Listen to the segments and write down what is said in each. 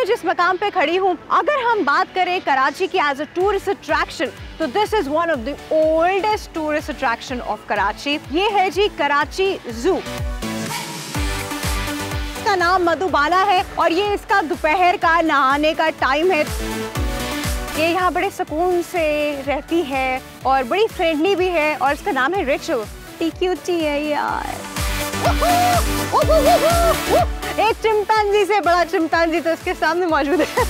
मैं जिस मकाम पे खड़ी हूँ, अगर हम बात करें कराची की एज अ टूरिस्ट अट्रैक्शन, तो this is one of the oldest tourist attraction of Karachi. ये है जी कराची जू। इसका नाम मधुबाला है और ये इसका दोपहर का नहाने का टाइम है। ये यहाँ बड़े सुकून से रहती है और बड़ी फ्रेंडली भी है और इसका नाम है रिचल। क्यूटी है यार। एक चिंपांजी से बड़ा चिंपांजी तो इसके सामने मौजूद है।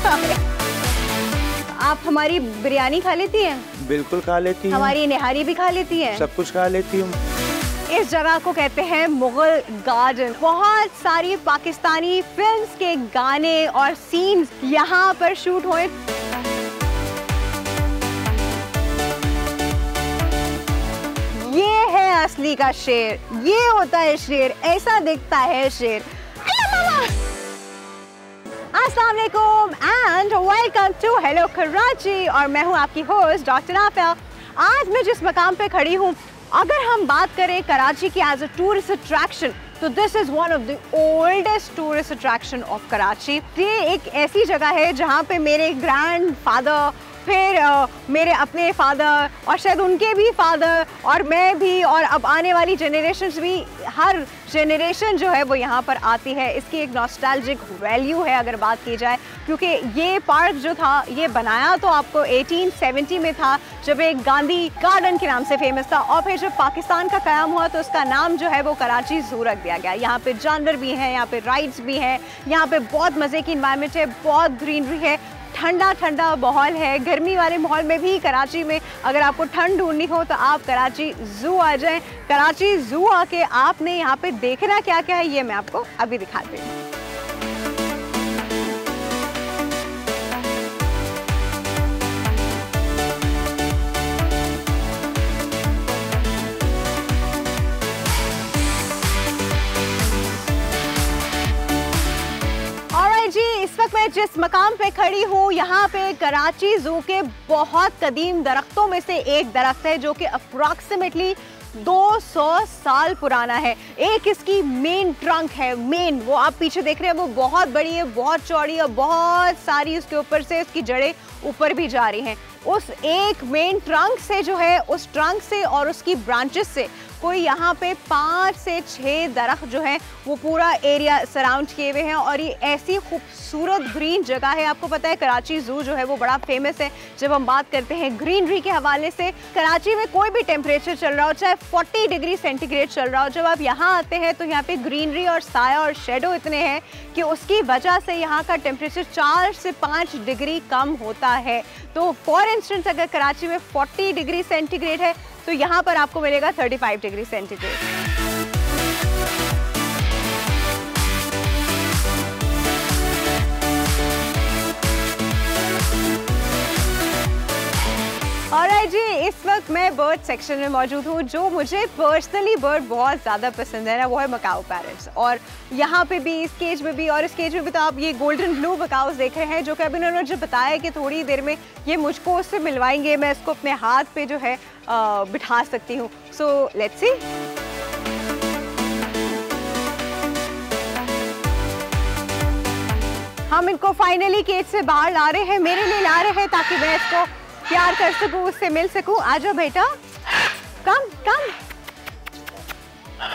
आप हमारी बिरयानी खा लेती हैं? बिल्कुल खा लेती हूँ। हमारी निहारी भी खा लेती हैं? सब कुछ खा लेती हूँ। इस जगह को कहते हैं मुगल गार्डन। बहुत सारी पाकिस्तानी फिल्म्स के गाने और सीन्स यहाँ पर शूट हुए। ये है असली का शेर, ये होता है शेर, ऐसा दिखता है शेर। अस्सलाम वालेकुम and welcome to hello Karachi और मैं हूँ आपकी होस्ट डॉक्टर आफिया। आज मैं जिस मकाम पे खड़ी हूँ, अगर हम बात करें कराची की एज अ टूरिस्ट अट्रैक्शन, तो this is one of the oldest tourist attraction of Karachi. ये एक ऐसी जगह है जहाँ पे मेरे ग्रैंड फादर, फिर मेरे अपने फादर और शायद उनके भी फादर और मैं भी और अब आने वाली जनरेशन्स भी, हर जनरेशन जो है वो यहाँ पर आती है। इसकी एक नॉस्टैल्जिक वैल्यू है अगर बात की जाए, क्योंकि ये पार्क जो था ये बनाया तो आपको 1870 में था, जब एक गांधी गार्डन के नाम से फेमस था, और फिर जब पाकिस्तान का क़याम हुआ तो उसका नाम जो है वो कराची ज़ू रख दिया गया। यहाँ पे जानवर भी हैं, यहाँ पे राइड्स भी हैं, यहाँ पे बहुत मज़े की इन्वायरमेंट है, बहुत ग्रीनरी है, ठंडा ठंडा माहौल है। गर्मी वाले माहौल में भी कराची में अगर आपको ठंड ढूंढनी हो तो आप कराची ज़ू आ जाएं। कराची ज़ू आके आपने यहाँ पे देखना क्या क्या है ये मैं आपको अभी दिखाती हूँ। इस वक्त मैं जिस मकाम पे खड़ी हूँ, यहाँ पे कराची ज़ू के बहुत कदीम दरख्तों में से एक दरख्त है जो कि अप्रॉक्सीमेटली 200 साल पुराना है। एक इसकी मेन ट्रंक है, मेन वो आप पीछे देख रहे हैं वो बहुत बड़ी है, बहुत चौड़ी है, बहुत सारी उसके ऊपर से उसकी जड़ें ऊपर भी जा रही हैं। उस एक मेन ट्रंक से जो है, उस ट्रंक से और उसकी ब्रांचेस से कोई यहाँ पे 5 से 6 दरख्त जो हैं वो पूरा एरिया सराउंड किए हुए हैं और ये ऐसी खूबसूरत ग्रीन जगह है। आपको पता है कराची ज़ू जो है वो बड़ा फेमस है जब हम बात करते हैं ग्रीनरी के हवाले से। कराची में कोई भी टेम्परेचर चल रहा हो, चाहे 40 डिग्री सेंटीग्रेड चल रहा हो, जब आप यहाँ आते हैं तो यहाँ पे ग्रीनरी और साया और शेडो इतने हैं कि उसकी वजह से यहाँ का टेम्परेचर 4 से 5 डिग्री कम होता है। तो फॉर इंस्टेंस अगर कराची में 40 डिग्री सेंटीग्रेड है तो यहाँ पर आपको मिलेगा 35 डिग्री सेंटीग्रेड। ऑलराइट जी, इस वक्त मैं बर्ड सेक्शन में मौजूद हूँ। जो मुझे पर्सनली बर्ड बहुत ज़्यादा पसंद है ना, वो है मकाओ पैरट्स। और यहाँ पे भी, इस केज में भी और इस केज में भी तो आप ये गोल्डन ब्लू मकाओस देख रहे हैं, जो कि अभी उन्होंने जो बताया कि थोड़ी देर में ये मुझको उससे मिलवाएंगे, मैं इसको अपने हाथ पे जो है बिठा सकती हूँ। So let's see. हम इनको फाइनली केज से बाहर ला रहे हैं, मेरे लिए ला रहे हैं ताकि मैं इसको प्यार कर सकूं, उससे मिल सकूं। आ जाओ बेटा, कम कम,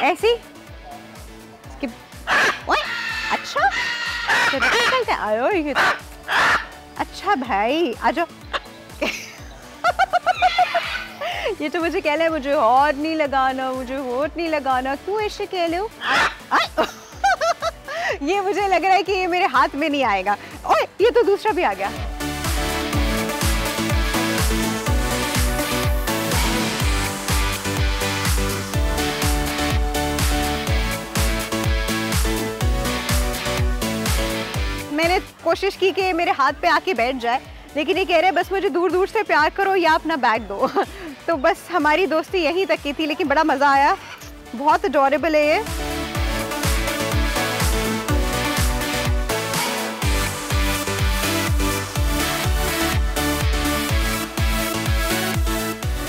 ऐसी। ओए, अच्छा चलते आयो ये तो। अच्छा भाई आ जाओ। ये तो मुझे कह रहा है मुझे और नहीं लगाना, मुझे होट नहीं लगाना, क्यों ऐसे कह रहे हो? ये मुझे लग रहा है कि ये मेरे हाथ में नहीं आएगा। ओए, ये तो दूसरा भी आ गया। मैंने कोशिश की कि मेरे हाथ पे आके बैठ जाए, लेकिन ये कह रहे बस मुझे दूर दूर से प्यार करो या अपना बैग दो। तो बस हमारी दोस्ती यहीं तक की थी, लेकिन बड़ा मज़ा आया, बहुत अडोरेबल है ये।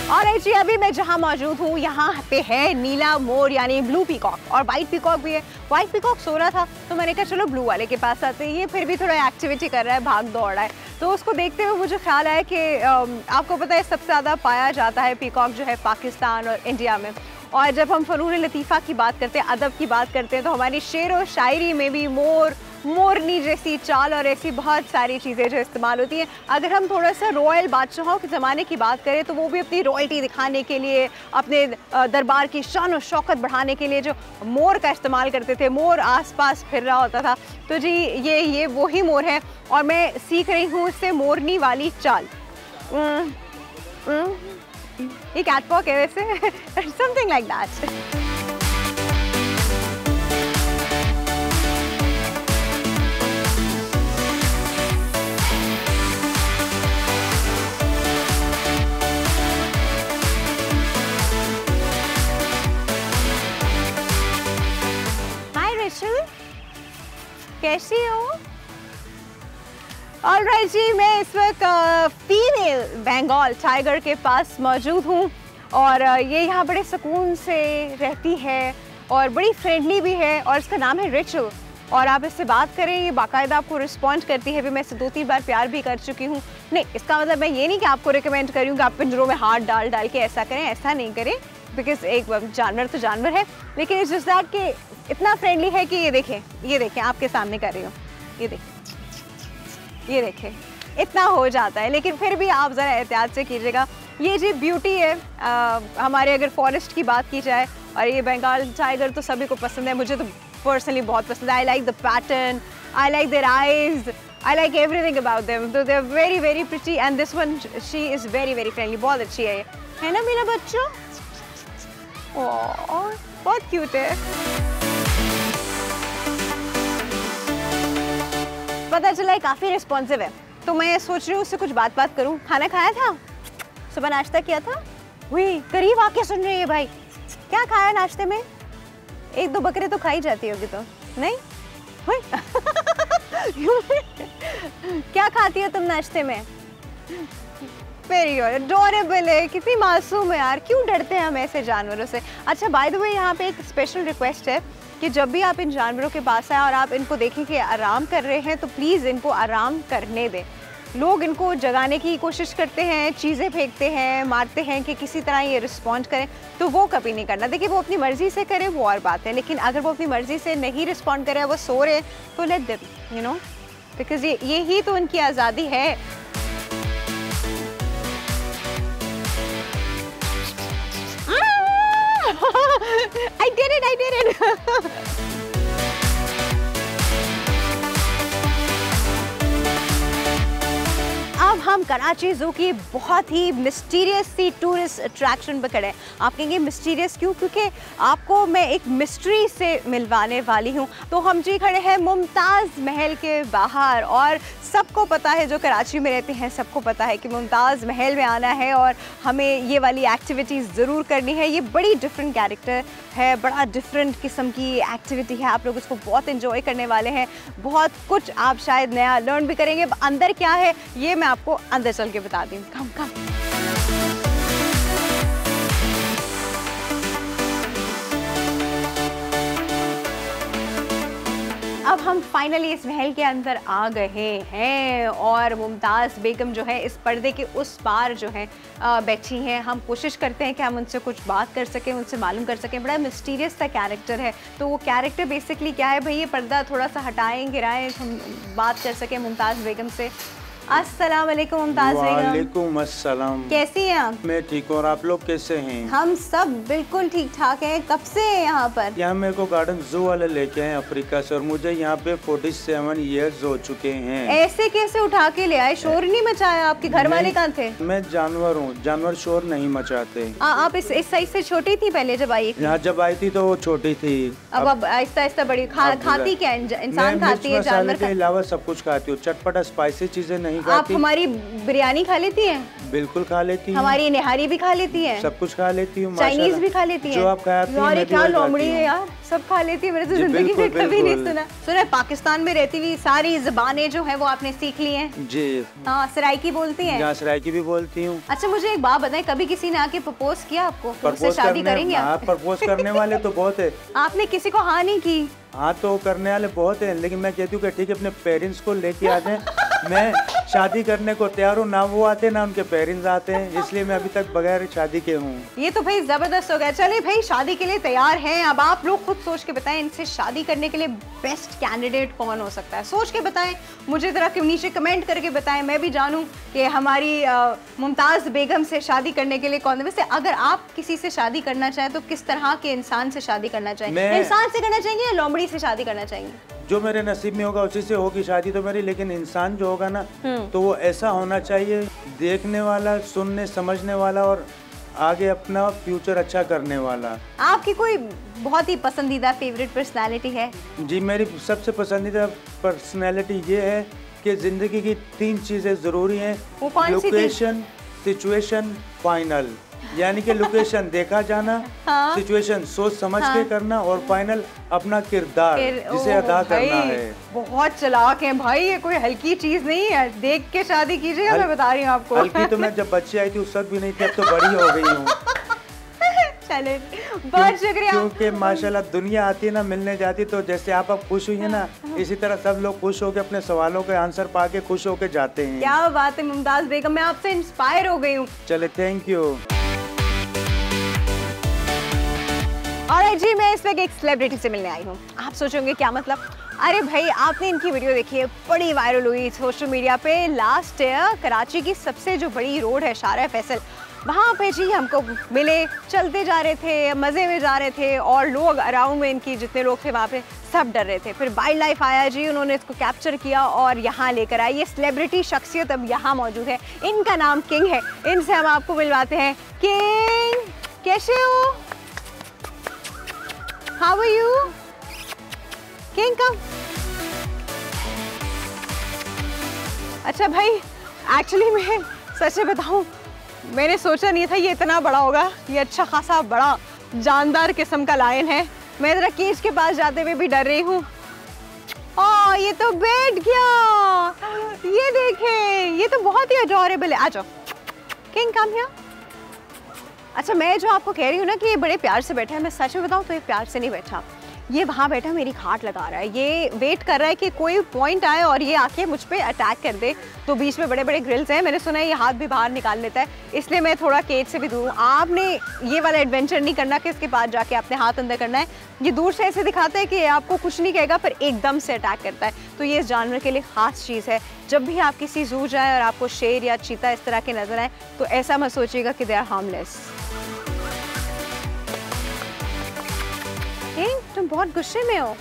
और जी अभी मैं जहाँ मौजूद हूँ यहाँ पे है नीला मोर यानी ब्लू पीकॉक, और वाइट पीकॉक भी है। वाइट पीकॉक सो रहा था तो मैंने कहा चलो ब्लू वाले के पास आते हैं, ये फिर भी थोड़ा एक्टिविटी कर रहा है, भाग दौड़ रहा है। तो उसको देखते हुए मुझे ख्याल आया कि आपको पता है सबसे ज़्यादा पाया जाता है पीकॉक जो है पाकिस्तान और इंडिया में। और जब हम फ़नून लतीफ़ा की बात करते हैं, अदब की बात करते हैं, तो हमारी शेर व शायरी में भी मोर, मोरनी जैसी चाल और ऐसी बहुत सारी चीज़ें जो इस्तेमाल होती हैं। अगर हम थोड़ा सा रॉयल बादशाहों के ज़माने की बात करें तो वो भी अपनी रॉयल्टी दिखाने के लिए, अपने दरबार की शान और शौकत बढ़ाने के लिए जो मोर का इस्तेमाल करते थे, मोर आसपास फिर रहा होता था। तो जी ये वही मोर है और मैं सीख रही हूँ इससे मोरनी वाली चाल। ये कैटवॉक है वैसे, समथिंग लाइक दैट। कैसी हो? ऑलराइट जी, मैं इस वक्त फीमेल बंगाल टाइगर के पास मौजूद हूँ और ये यहाँ बड़े सुकून से रहती है और बड़ी फ्रेंडली भी है और इसका नाम है रेचल। और आप इससे बात करें ये बाकायदा आपको रिस्पॉन्ड करती है। भी मैं इसे 2-3 बार प्यार भी कर चुकी हूँ। नहीं, इसका मतलब मैं ये नहीं कि आपको रिकमेंड करूँ कि आप पिंजरों में हाथ डाल डाल के ऐसा करें, ऐसा नहीं करें, बिकॉज एक जानवर तो जानवर है, लेकिन इट्स जस्ट दैट कि इतना फ्रेंडली है कि ये देखें आपके सामने कर रही हूँ, ये देखें इतना हो जाता है। लेकिन फिर भी आप ज़रा एहतियात से कीजिएगा। ये जी ब्यूटी है हमारे अगर फॉरेस्ट की बात की जाए, और ये बंगाल टाइगर तो सभी को पसंद है, मुझे तो पर्सनली बहुत पसंद है। I like the pattern, I like their eyes, I like everything about them. तो they are very very pretty and this one she is very very friendly. बहुत अच्छी है ना मेरा बच्चा? ओह बहुत क्यूट है। पता चला है काफ़ी रिस्पॉन्सिव है, तो मैं सोच रही हूँ उससे कुछ बात करूँ। खाना खाया था? सुबह नाश्ता किया था? हुई करीब आके सुन रही है भाई, क्या खाया नाश्ते में? 1-2 बकरे तो खाई जाती होगी तो नहीं? हुई क्या खाती हो तुम नाश्ते में? वेरी अडोरेबल है, कितनी मासूम है यार, क्यों डरते हैं हम ऐसे जानवरों से। अच्छा बाय द वे यहाँ पे एक स्पेशल रिक्वेस्ट है कि जब भी आप इन जानवरों के पास आए और आप इनको देखें कि आराम कर रहे हैं तो प्लीज़ इनको आराम करने दें। लोग इनको जगाने की कोशिश करते हैं, चीज़ें फेंकते हैं, मारते हैं कि किसी तरह ये रिस्पॉन्ड करें, तो वो कभी नहीं करना। देखिए वो अपनी मर्ज़ी से करें वो और बात है, लेकिन अगर वो अपनी मर्ज़ी से नहीं रिस्पॉन्ड करे, वो सो रहे तो let them, you know, because ये ही तो उनकी आज़ादी है। I did it! अब हम कराची ज़ू की बहुत ही मिस्टीरियस सी टूरिस्ट अट्रैक्शन पर खड़े हैं। आप कहेंगे मिस्टीरियस क्यों? क्योंकि आपको मैं एक मिस्ट्री से मिलवाने वाली हूँ। तो हम जी खड़े हैं मुमताज़ महल के बाहर, और सबको पता है जो कराची में रहते हैं, सबको पता है कि मुमताज़ महल में आना है और हमें ये वाली एक्टिविटीज़ ज़रूर करनी है। ये बड़ी डिफरेंट कैरेक्टर है, बड़ा डिफरेंट किस्म की एक्टिविटी है, आप लोग इसको बहुत इन्जॉय करने वाले हैं। बहुत कुछ आप शायद नया लर्न भी करेंगे। अंदर क्या है ये मैं आपको अंदर चल के बता दूँ। कम अब हम फाइनली इस महल के अंदर आ गए हैं और मुमताज़ बेगम जो है इस पर्दे के उस पार जो है बैठी हैं। हम कोशिश करते हैं कि हम उनसे कुछ बात कर सकें, उनसे मालूम कर सकें। बड़ा मिस्टीरियस सा कैरेक्टर है, तो वो कैरेक्टर बेसिकली क्या है भाई, ये पर्दा थोड़ा सा हटाएं, गिराएं, हम बात कर सकें मुमताज़ बेगम से। अस्सलाम वालेकुम मुमताज़ बेगम। वालेकुम अस्सलाम। कैसी हैं आप? मैं ठीक हूँ, और आप लोग कैसे हैं? हम सब बिल्कुल ठीक ठाक हैं। कब से हैं यहाँ पर? यहाँ मेरे को गार्डन जू वाले लेके आए अफ्रीका से, और मुझे यहाँ पे 47 ईयर्स हो चुके हैं। ऐसे कैसे उठा के ले आए? शोर नहीं मचाया? आपके घर वाले कहाँ थे? मैं जानवर हूँ, जानवर शोर नहीं मचाते। आप इस साइज से छोटी थी पहले जब आई? यहाँ जब आई थी तो वो छोटी थी, अब आहिस्ता आहिस्ता बड़ी। खाती क्या इंसान? खाती है जानवर? के अलावा सब कुछ खाती हूँ। चटपटा स्पाइसी चीजें नहीं नहीं आप खाती। हमारी बिरयानी खा लेती हैं? बिल्कुल खा लेती हूँ। हमारी निहारी भी खा लेती हैं? सब कुछ खा लेती हूँ। चाइनीज भी खा लेती हैं? जो आप खाती हैं, मैं भी क्या वही लोमड़ी खाती है हूँ। यार, सब खा लेती है। मैंने तो जी, जिंदगी में बिल्कुल, कभी नहीं बिल्कुल। सुना। पाकिस्तान में रहती हुई सारी ज़बानें जो है वो आपने सीख ली हैं? जी हाँ, सराइकी बोलती हैं? यहाँ सराइकी भी बोलती हूँ। अच्छा, मुझे एक बात बताएं, कभी किसी ने आके प्रपोज किया आपको? उससे प्रपोज शादी करेंगे हाँ, आप? प्रपोज करने वाले तो बहुत है। आपने किसी को हाँ नहीं की? हाँ, तो करने वाले बहुत हैं, लेकिन मैं कहती हूँ कि ठीक है, अपने पेरेंट्स को लेके आ जाएं। मैं शादी करने को तैयार हूँ, ना वो आते ना उनके पेरेंट्स आते हैं, इसलिए मैं अभी तक बगैर शादी के हूँ। ये तो भाई जबरदस्त हो गया। चलिए भाई, शादी के लिए तैयार हैं। अब आप लोग खुद सोच के बताएं, इनसे शादी करने के लिए बेस्ट कैंडिडेट कौन हो सकता है। सोच के बताएं, मुझे जरा नीचे कमेंट करके बताएं, मैं भी जानूं कि हमारी मुमताज़ बेगम से शादी करने के लिए कौन है। वैसे अगर आप किसी से शादी करना चाहें तो किस तरह के इंसान से शादी करना चाहेंगे? इंसान से करना चाहेंगे या लोमड़ी से शादी करना चाहेंगे? जो मेरे नसीब में होगा उसी से होगी शादी तो मेरी, लेकिन इंसान जो होगा ना तो वो ऐसा होना चाहिए, देखने वाला, सुनने समझने वाला और आगे अपना फ्यूचर अच्छा करने वाला। आपकी कोई बहुत ही पसंदीदा फेवरेट पर्सनालिटी है? जी, मेरी सबसे पसंदीदा पर्सनालिटी ये है कि जिंदगी की 3 चीजें जरूरी हैं। Location, situation, final. यानी कि लोकेशन देखा जाना, हाँ? सिचुएशन सोच समझ के करना और फाइनल अपना किरदार जिसे अदा करना है। बहुत चालाक है भाई, ये कोई हल्की चीज नहीं है। देख के शादी कीजिएगा, मैं बता रही हूँ आपको। हल्की तो मैं जब बच्ची आई थी उस वक्त भी नहीं थी, अब तो बड़ी हो गई हूँ। चले, बहुत शुक्रिया। क्योंकि माशाल्लाह दुनिया आती है ना, मिलने जाती, तो जैसे आप अब खुश हुई है ना, इसी तरह सब लोग खुश होकर अपने सवालों के आंसर पाके खुश होकर जाते हैं। क्या बात है मुमताज बेगम, मैं आपसे इंस्पायर हो गई हूँ। चले, थैंक यू। और जी, मैं इस वक्त एक सेलिब्रिटी से मिलने आई हूँ। आप सोचोगे क्या मतलब? अरे भाई, आपने इनकी वीडियो देखी है, बड़ी वायरल हुई सोशल मीडिया पे। लास्ट ईयर कराची की सबसे जो बड़ी रोड है शारा फैसल, वहाँ पे जी हमको मिले, चलते जा रहे थे, मज़े में जा रहे थे और लोग अराउंड में, इनकी जितने लोग थे वहाँ पे सब डर रहे थे। फिर वाइल्ड लाइफ आया जी, उन्होंने इसको कैप्चर किया और यहाँ लेकर आए। ये सेलिब्रिटी शख्सियत अब यहाँ मौजूद है, इनका नाम किंग है। इनसे हम आपको मिलवाते हैं। किंग, कैसे हो? How are you? King, come. अच्छा भाई, एक्चुअली मैं सच में बताऊं, मैंने सोचा नहीं था ये इतना बड़ा होगा। ये अच्छा खासा बड़ा जानदार किस्म का लायन है। मैं जरा केज के पास जाते हुए भी डर रही हूँ। ओह, ये तो बैठ गया। ये देखें, ये तो बहुत ही अडोरेबल है। आ जाओ किंग, कम हियर। अच्छा, मैं जो आपको कह रही हूँ ना कि ये बड़े प्यार से बैठा है, मैं सच में बताऊँ तो ये प्यार से नहीं बैठा। ये वहाँ बैठा मेरी खाट लगा रहा है। ये वेट कर रहा है कि कोई पॉइंट आए और ये आके मुझ पे अटैक कर दे। तो बीच में बड़े बड़े ग्रिल्स हैं, मैंने सुना है ये हाथ भी बाहर निकाल लेता है, इसलिए मैं थोड़ा केज से भी दूर हूँ। आपने ये वाला एडवेंचर नहीं करना कि इसके पास जाके अपने हाथ अंदर करना है। ये दूर से ऐसे दिखाता है कि आपको कुछ नहीं कहेगा, पर एकदम से अटैक करता है। तो ये इस जानवर के लिए ख़ास चीज़ है। जब भी आप किसी ज़ू जाएँ और आपको शेर या चीता इस तरह के नजर आए तो ऐसा मत सोचिएगा कि दे आर हार्मलेस। तुम बहुत गुस्से में हो।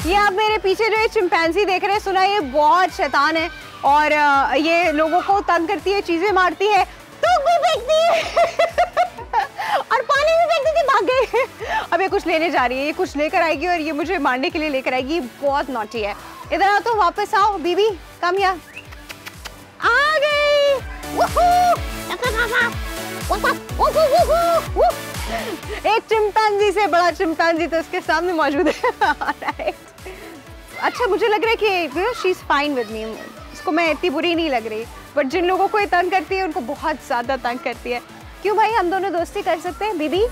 ये आप मेरे पीछे जो ये चिंपैंजी देख रहे हैं, सुना ये बहुत शैतान है और ये लोगों को तंग करती है, चीजें मारती है, तो भी फेंकती है और पानी में फेंकती थी, भाग गई। अब ये कुछ लेने जा रही है, ये कुछ लेकर आएगी और ये मुझे मारने के लिए लेकर आएगी। बहुत नॉटी है। इधर आओ, तो वापस आओ बीबी, कम यहाँ। आ गई। एक चिंपैंजी से बड़ा चिंपैंजी तो उसके सामने मौजूद है। अच्छा, मुझे लग रहा है कि she is fine with me, इसको मैं इतनी बुरी नहीं लग रही, बट जिन लोगों को ये तंग करती है उनको बहुत ज़्यादा तंग करती है। क्यों भाई, हम दोनों दोस्ती कर सकते हैं बीबी?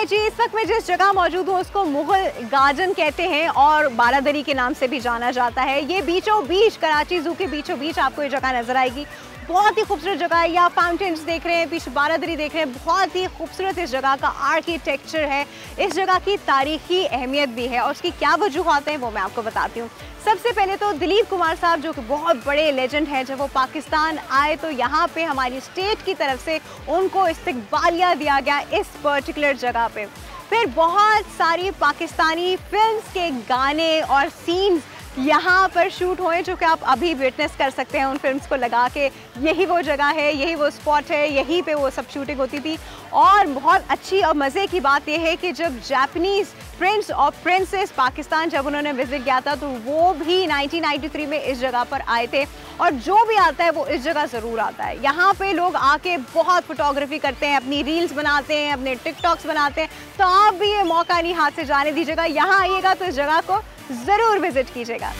जी, इस वक्त मैं जिस जगह मौजूद हूँ उसको मुगल गार्डन कहते हैं और बारादरी के नाम से भी जाना जाता है। ये बीचों बीच, कराची ज़ू के बीचों बीच आपको ये जगह नजर आएगी। बहुत ही खूबसूरत जगह है। या फाउंटेन्स देख रहे हैं, पीछे बारादरी देख रहे हैं, बहुत ही खूबसूरत इस जगह का आर्किटेक्चर है। इस जगह की तारीखी अहमियत भी है और उसकी क्या वजूहात हैं वो मैं आपको बताती हूँ। सबसे पहले तो दिलीप कुमार साहब जो कि बहुत बड़े लेजेंड हैं, जब वो पाकिस्तान आए तो यहाँ पे हमारी स्टेट की तरफ से उनको इस्तकबालिया दिया गया इस पर्टिकुलर जगह पे। फिर बहुत सारी पाकिस्तानी फिल्म्स के गाने और सीन्स यहाँ पर शूट हुए, जो कि आप अभी विटनेस कर सकते हैं उन फिल्म्स को लगा के। यही वो जगह है, यही वो स्पॉट है, यहीं पे वो सब शूटिंग होती थी। और बहुत अच्छी और मज़े की बात यह है कि जब जापानीज़ प्रिंस और प्रिंसेस पाकिस्तान जब उन्होंने विजिट किया था तो वो भी 1993 में इस जगह पर आए थे। और जो भी आता है वो इस जगह ज़रूर आता है। यहाँ पे लोग आके बहुत फोटोग्राफी करते हैं, अपनी रील्स बनाते हैं, अपने टिकटॉक्स बनाते हैं। तो आप भी ये मौका नहीं हाथ से जाने दीजिएगा, यहाँ आइएगा तो इस जगह को ज़रूर विजिट कीजिएगा।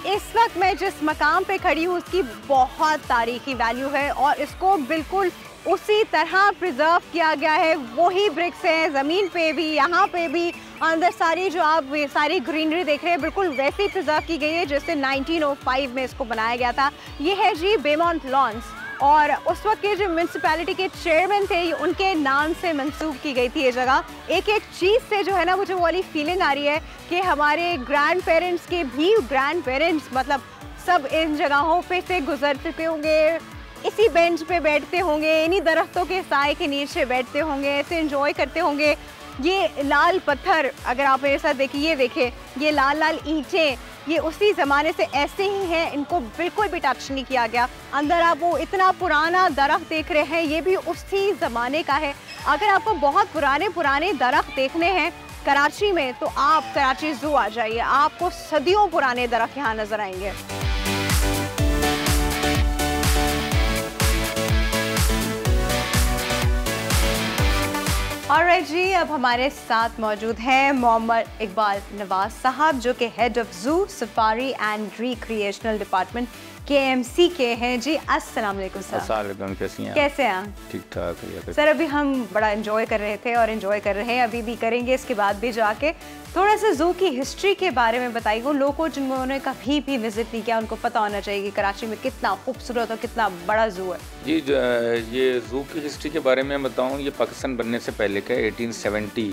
इस वक्त मैं जिस मकाम पे खड़ी हूँ उसकी बहुत तारीखी वैल्यू है और इसको बिल्कुल उसी तरह प्रिजर्व किया गया है। वही ब्रिक्स हैं ज़मीन पे भी, यहाँ पे भी, अंदर सारी जो आप सारी ग्रीनरी देख रहे हैं बिल्कुल वैसी प्रिजर्व की गई है जैसे 1905 में इसको बनाया गया था। ये है जी बेमॉन्ट लॉन्स और उस वक्त के जो म्यूनसिपैलिटी के चेयरमैन थे उनके नाम से मंसूब की गई थी ये जगह। एक एक चीज़ से जो है ना मुझे वो वाली फीलिंग आ रही है कि हमारे ग्रैंड पेरेंट्स के भी ग्रैंड पेरेंट्स मतलब सब इन जगहों पे से गुजर चुके होंगे, इसी बेंच पे बैठते होंगे, इन्हीं दरख्तों के साए के नीचे बैठते होंगे, ऐसे एंजॉय करते होंगे। ये लाल पत्थर अगर आप मेरे साथ देखिए, ये देखिए ये लाल लाल ईंटें, ये उसी ज़माने से ऐसे ही हैं, इनको बिल्कुल भी टच नहीं किया गया। अंदर आप वो इतना पुराना दरख्त देख रहे हैं, ये भी उसी ज़माने का है। अगर आपको बहुत पुराने दरख्त देखने हैं कराची में तो आप कराची ज़ू आ जाइए, आपको सदियों पुराने दरख्त यहाँ नज़र आएंगे। ऑलराइट जी, अब हमारे साथ मौजूद हैं मोहम्मद इकबाल नवाज साहब जो कि head of zoo safari and recreational department KMC के हैं जी। अस्सलाम वालेकुम सर। अस्सलाम वालेकुम, कैसी हैं? कैसे हैं? ठीक ठाक। सर अभी हम बड़ा एंजॉय कर रहे थे और एंजॉय कर रहे हैं, अभी भी करेंगे इसके बाद भी जाके। थोड़ा सा जू की हिस्ट्री के बारे में बताइए, उन लोगों को जिन्होंने कभी भी विजिट नहीं किया उनको पता होना चाहिए कि कराची में कितना खूबसूरत और कितना बड़ा जू है। जी, ये जू की हिस्ट्री के बारे में बताऊँ, ये पाकिस्तान बनने से पहले का 1870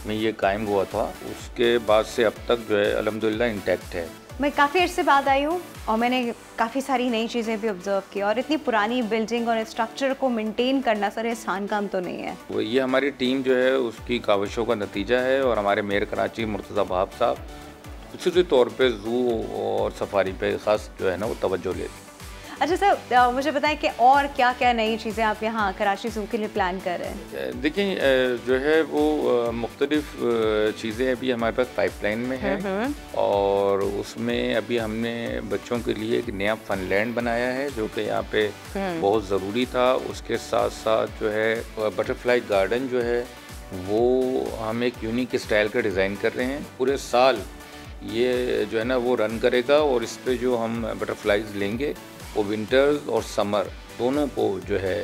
में ये कायम हुआ था। उसके बाद से अब तक जो है अल्हम्दुलिल्लाह इंटैक्ट है। मैं काफ़ी अर्से बाद आई हूँ और मैंने काफ़ी सारी नई चीज़ें भी ऑब्जर्व की और इतनी पुरानी बिल्डिंग और स्ट्रक्चर को मेंटेन करना सर आसान काम तो नहीं है। वो ये हमारी टीम जो है उसकी काविशों का नतीजा है और हमारे मेयर कराची मुर्तज़ा वहाब साहब खुसूसी तौर पे जू और सफारी पे ख़ास जो है ना वो तवज्जो लेते। अच्छा सर, मुझे बताएं कि और क्या क्या नई चीज़ें आप यहाँ कराची जू के लिए प्लान कर रहे हैं? देखिए जो है वो मुख्तलिफ चीज़ें अभी हमारे पास पाइपलाइन में है और उसमें अभी हमने बच्चों के लिए एक नया फनलैंड बनाया है जो कि यहाँ पे बहुत ज़रूरी था। उसके साथ साथ जो है बटरफ्लाई गार्डन जो है वो हम एक यूनिक स्टाइल का डिज़ाइन कर रहे हैं। पूरे साल ये जो है ना वो रन करेगा और इस पर जो हम बटरफ्लाइज लेंगे वो विंटर्स और समर दोनों को जो है।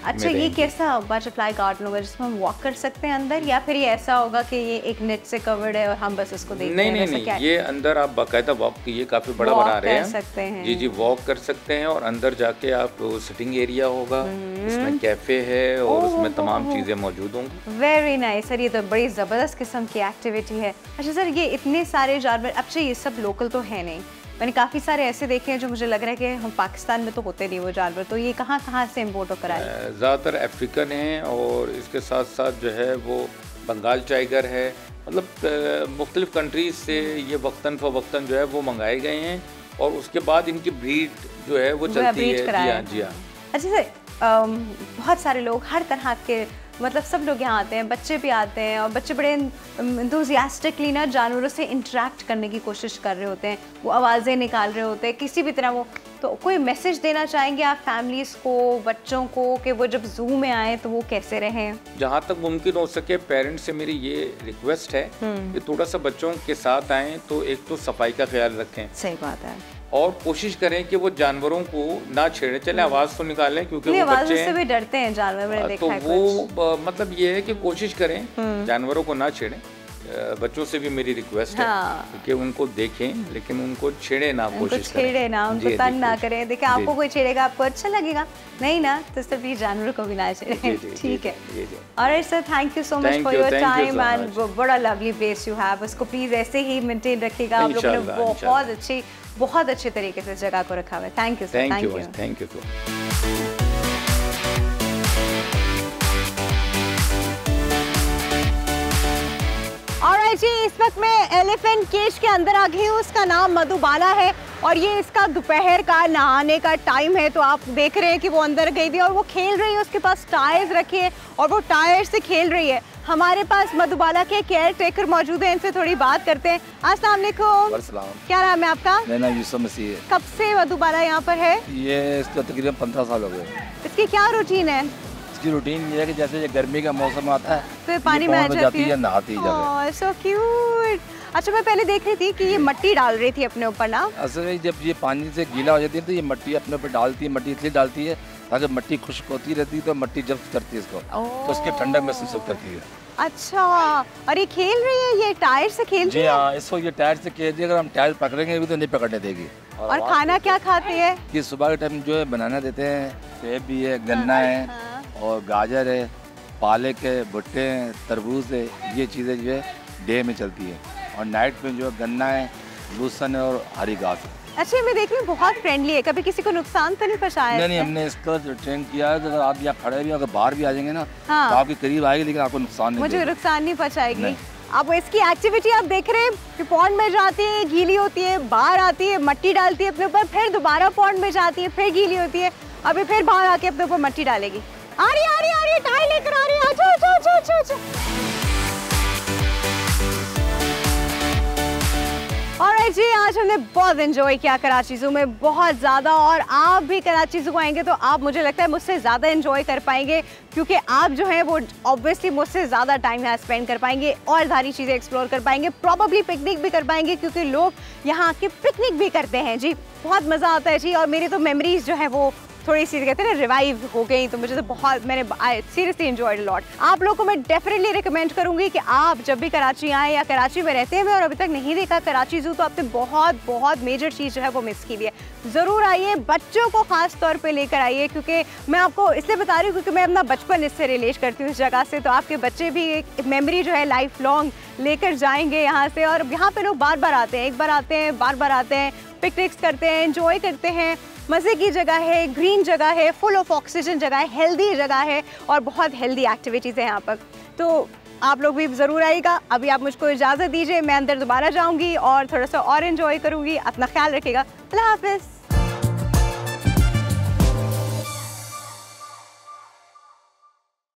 अच्छा, ये कैसा बटरफ्लाई गार्डन होगा जिसमें हम वॉक कर सकते हैं अंदर, या फिर ये ऐसा होगा कि ये एक नेट से कवर्ड है और हम बस इसको देखते हैं? नहीं, ये अंदर आप बाकायदा वॉक, ये काफ़ी बड़ा बना रहे हैं, सकते हैं। जी वॉक कर सकते हैं और अंदर जाके आप सिटिंग एरिया होगा, इसमें कैफ़े है और उसमें तमाम चीज़ें मौजूद होंगी। वेरी नाइस सर, ये तो बड़ी ज़बरदस्त किस्म की एक्टिविटी है। अच्छा सर, ये इतने सारे जानवर, अच्छा ये सब लोकल तो है नहीं, मैंने काफ़ी सारे ऐसे देखे हैं जो मुझे लग रहा है कि हम पाकिस्तान में तो होते नहीं वो जानवर, तो ये कहाँ कहाँ से इम्पोर्ट होकर आए? ज़्यादातर अफ्रीकन हैं और इसके साथ साथ जो है वो बंगाल टाइगर है, मतलब मुख्तलिफ कंट्रीज से ये वक्तन फ़वक्तन जो है वो मंगाए गए हैं और उसके बाद इनकी ब्रीड जो है वो चलती है। जी हाँ। अच्छा सर, बहुत सारे लोग हर तरह के, मतलब सब लोग यहाँ आते हैं, बच्चे भी आते हैं और बच्चे बड़े एंथुसियास्टिकली ना जानवरों से इंटरेक्ट करने की कोशिश कर रहे होते हैं, वो आवाज़ें निकाल रहे होते हैं किसी भी तरह वो। तो कोई मैसेज देना चाहेंगे आप फैमिलीज़ को, बच्चों को, कि वो जब जू में आए तो वो कैसे रहें? जहाँ तक मुमकिन हो सके पेरेंट्स से मेरी ये रिक्वेस्ट है कि थोड़ा सा बच्चों के साथ आएँ तो एक तो सफाई का ख्याल रखें। सही बात है। और कोशिश करें कि वो जानवरों को ना छेड़े, चले आवाज़ तो निकालें क्योंकि वो बच्चे से भी डरते हैं जानवर, मैंने देखा है तो वो मतलब ये है कि कोशिश करें जानवरों को ना छेड़ें बच्चों से भी मेरी रिक्वेस्ट हाँ। है कि उनको देखें लेकिन उनको छेड़े ना, कोशिश करें, छेड़े ना, उनको तंग ना करें। देखिए आपको कोई छेड़ेगा आपको अच्छा लगेगा, नहीं ना तो सिर्फ ये जानवर को भी ना छेड़े। ठीक है। Alright sir, thank you so much for your time and बड़ा लवली प्लेस यू हैव। उसको प्लीज ऐसे ही मेंटेन रखिएगा। आप लोगों ने बहुत अच्छे तरीके से जगह को रखा हुआ है। Thank you sir. Thank you. Alright जी, इस वक्त मैं एलिफेंट केज के अंदर आ गई हूँ। उसका नाम मधुबाला है और ये इसका दोपहर का नहाने का टाइम है। तो आप देख रहे हैं कि वो अंदर गई थी और वो खेल रही है। उसके पास टायर्स रखे हैं और वो टायर से खेल रही है। हमारे पास मधुबाला के केयर टेकर मौजूद हैं, इनसे थोड़ी बात करते हैं। अस्सलाम वालेकुम। क्या नाम है आपका? मेरा नाम यूसुफ मसीह है। कब से मधुबाला यहाँ पर है? ये इसका तकरीबन 15 साल हो गए। इसकी क्या रूटीन है? इसकी रूटीन ये है कि जैसे ये गर्मी का मौसम आता है फिर पानी में आ जाती है, नहाती है। So cute. अच्छा, मैं पहले देख रही थी कि ये मट्टी डाल रही थी अपने ऊपर ना। असल में जब ये पानी से गीला हो जाती है तो ये मट्टी अपने ऊपर डालती है। मट्टी इसलिए डालती है ताकि मट्टी खुश्क होती रहती है, तो मट्टी जब्त करती है इसको, तो उसके ठंडक महसूस करती है। अच्छा, और ये खेल रही है, ये टायर से खेल रही है? हाँ, इसको ये टायर से खेल रही है। अगर हम टायर पकड़ेंगे भी तो नहीं पकड़ने देगी। और खाना क्या खाती है? कि सुबह के टाइम जो है बनाना देते हैं, सेब भी है, गन्ना है और गाजर है, पालक है, भुट्टे हैं, तरबूज है। ये चीज़ें जो है डे में चलती है और नाइट में जो है गन्ना है, लूसन है और हरी घास है। अच्छा, मैं देख रही हूँ बहुत फ्रेंडली है, कभी किसी को नुकसान तो नहीं पहुँचाया? नहीं, हमने इसका ट्रेन किया है। अगर आप यहाँ खड़े भी अगर बाहर भी आ जाएंगे ना हाँ। तो आपके करीब आएगी लेकिन आपको नुकसान नहीं, मुझे नुकसान नहीं पहुँचाएगी। अब इसकी एक्टिविटी आप देख रहे हैं कि पॉन्ड में जाती है, गीली होती है, बाहर आती है, मट्टी डालती है अपने ऊपर, फिर दोबारा पॉन्ड में जाती है, फिर गीली होती है, अभी फिर बाहर आके अपने ऊपर मट्टी डालेगी। आ रही टाई लेकर आ रही है। अच्छा। ऑलराइट जी, आज हमने बहुत एंजॉय किया कराची ज़ू में, बहुत ज़्यादा। और आप भी कराची ज़ू आएंगे तो आप, मुझे लगता है, मुझसे ज़्यादा एंजॉय कर पाएंगे, क्योंकि आप जो है वो ऑब्वियसली मुझसे ज़्यादा टाइम यहाँ स्पेंड कर पाएंगे और सारी चीज़ें एक्सप्लोर कर पाएंगे। प्रॉबली पिकनिक भी कर पाएंगे, क्योंकि लोग यहाँ आके पिकनिक भी करते हैं जी। बहुत मज़ा आता है जी। और मेरी तो मेमोरीज जो है वो थोड़ी सी कहते हैं ना रिवाइव हो गई, तो मुझे तो बहुत, मैंने सीरियसली एंजॉयड लॉट। आप लोगों को मैं डेफिनेटली रिकमेंड करूंगी कि आप जब भी कराची आएँ या कराची में रहते हैं और अभी तक नहीं देखा कराची ज़ू, तो आपने बहुत मेजर चीज़ जो है वो मिस की हुई है। ज़रूर आइए, बच्चों को ख़ास तौर पे लेकर आइए, क्योंकि मैं आपको इसलिए बता रही हूँ क्योंकि मैं अपना बचपन इससे रिलेट करती हूँ इस जगह से। तो आपके बच्चे भी एक मेमोरी जो है लाइफ लॉन्ग लेकर जाएंगे यहाँ से। और यहाँ पे लोग बार बार आते हैं, एक बार आते हैं, बार बार आते हैं, पिकनिक्स करते हैं, एंजॉय करते हैं। मज़े की जगह है, ग्रीन जगह है, फुल ऑफ ऑक्सीजन जगह है, हेल्दी जगह है और बहुत हेल्दी एक्टिविटीज़ है यहाँ पर। तो आप लोग भी ज़रूर आइएगा। अभी आप मुझको इजाज़त दीजिए, मैं अंदर दोबारा जाऊँगी और थोड़ा सा और एंजॉय करूँगी। अपना ख्याल रखिएगा। अल्लाह हाफ़िज़।